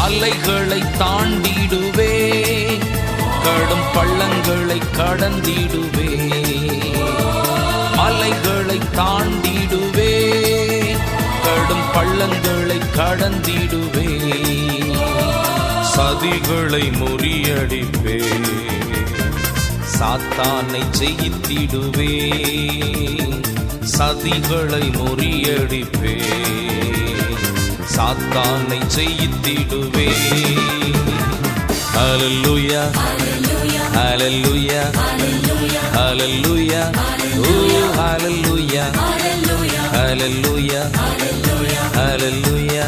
மலைகளை தாண்டிடுவே, கடும் பள்ளங்களை கடந்திடுவே. மலைகளை தாண்டிடுவே, கடும் பள்ளங்களை கடந்திடுவே. சதிகளை முறியடிப்பே, சாத்தானை ஜெயித்திடுவே. சதிகளை முறியடிப்பே, சாத்தானை ஜெயித்திடுவே. ஹல்லேலூயா ஹல்லேலூயா ஹல்லேலூயா ஓ ஹல்லேலூயா ஹல்லேலூயா ஹல்லேலூயா